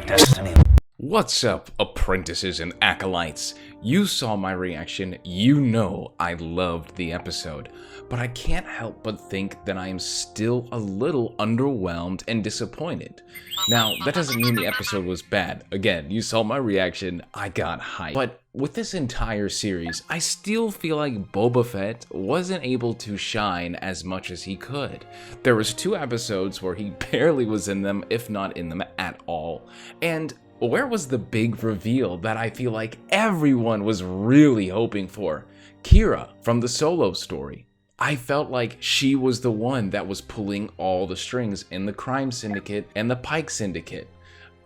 destiny. What's up, apprentices and acolytes? You saw my reaction, you know I loved the episode, but I can't help but think that I am still a little underwhelmed and disappointed. Now, that doesn't mean the episode was bad. Again, you saw my reaction, I got hyped. But with this entire series, I still feel like Boba Fett wasn't able to shine as much as he could. There was 2 episodes where he barely was in them, if not in them at all. And where was the big reveal that I feel like everyone was really hoping for? Qi'ra from the Solo story. I felt like she was the one that was pulling all the strings in the Crime Syndicate and the Pike Syndicate.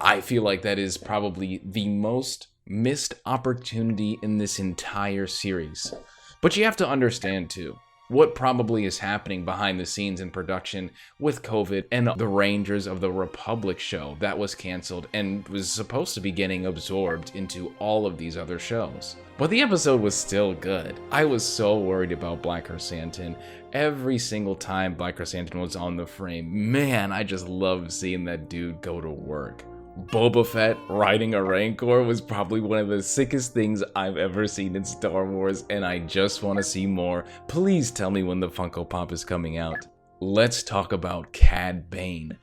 I feel like that is probably the most missed opportunity in this entire series. But you have to understand too, what probably is happening behind the scenes in production with COVID and the Rangers of the Republic show that was canceled and was supposed to be getting absorbed into all of these other shows. But the episode was still good. I was so worried about Black Chrysanthemum. Every single time Black Chrysanthemum was on the frame, man, I just loved seeing that dude go to work. Boba Fett riding a Rancor was probably one of the sickest things I've ever seen in Star Wars, and I just want to see more. Please tell me when the Funko Pop is coming out. Let's talk about Cad Bane.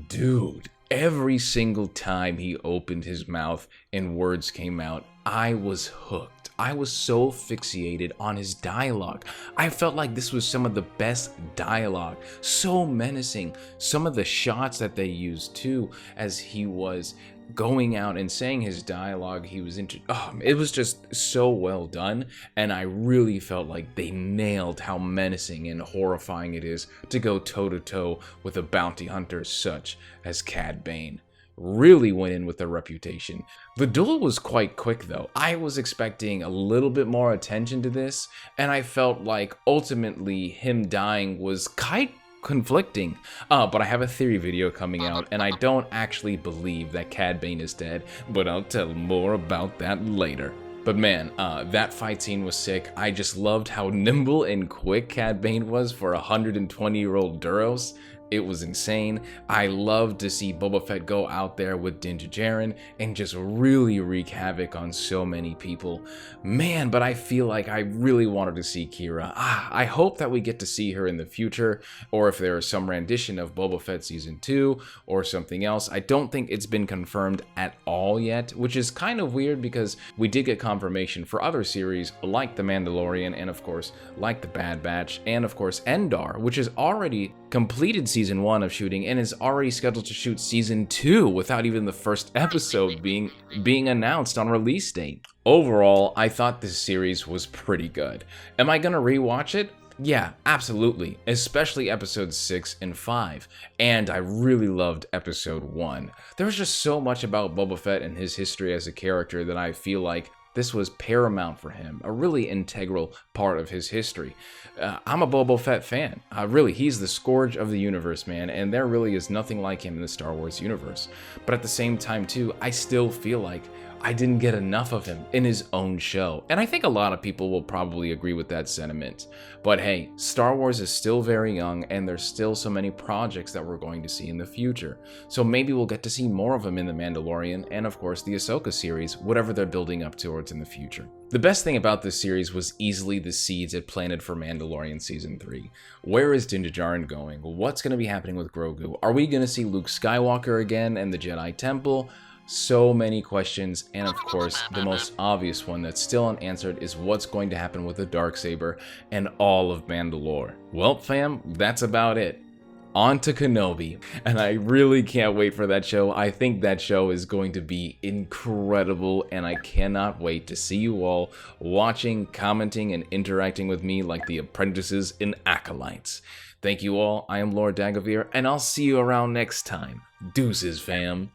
Dude, every single time he opened his mouth and words came out, I was hooked. I was so fixated on his dialogue. I felt like this was some of the best dialogue. So menacing. Some of the shots that they used too, as he was going out and saying his dialogue, it was just so well done, and I really felt like they nailed how menacing and horrifying it is to go toe-to-toe with a bounty hunter such as Cad Bane. Really went in with a reputation. The duel was quite quick though. I was expecting a little bit more attention to this, and I felt like ultimately him dying was quite conflicting. But I have a theory video coming out, and I don't actually believe that Cad Bane is dead, but I'll tell more about that later. But man, that fight scene was sick. I just loved how nimble and quick Cad Bane was for a 120-year-old Duros. It was insane. I loved to see Boba Fett go out there with Din Djarin and just really wreak havoc on so many people. Man, but I feel like I really wanted to see Qi'ra. I hope that we get to see her in the future, or if there is some rendition of Boba Fett Season 2 or something else. I don't think it's been confirmed at all yet, which is kind of weird because we did get confirmation for other series like The Mandalorian and of course like The Bad Batch and of course Endar, which is already completed Season 1 of shooting and is already scheduled to shoot Season 2 without even the first episode being announced on release date. Overall, I thought this series was pretty good. Am I gonna rewatch it? Yeah, absolutely, especially episodes 6 and 5, and I really loved episode 1. There was just so much about Boba Fett and his history as a character that I feel like this was paramount for him, a really integral part of his history. I'm a Boba Fett fan. Really, he's the scourge of the universe, man, and there really is nothing like him in the Star Wars universe. But at the same time, too, I still feel like I didn't get enough of him in his own show. And I think a lot of people will probably agree with that sentiment. But hey, Star Wars is still very young, and there's still so many projects that we're going to see in the future. So maybe we'll get to see more of him in The Mandalorian, and of course the Ahsoka series, whatever they're building up towards in the future. The best thing about this series was easily the seeds it planted for Mandalorian Season 3. Where is Din Djarin going? What's going to be happening with Grogu? Are we going to see Luke Skywalker again and the Jedi Temple? So many questions, and of course the most obvious one that's still unanswered is what's going to happen with the Darksaber and all of Mandalore. Well fam, that's about it. On to Kenobi, and I really can't wait for that show. I think that show is going to be incredible, and I cannot wait to see you all watching, commenting, and interacting with me like the apprentices and acolytes. Thank you all, I am Lord Dagovere, and I'll see you around next time. Deuces fam.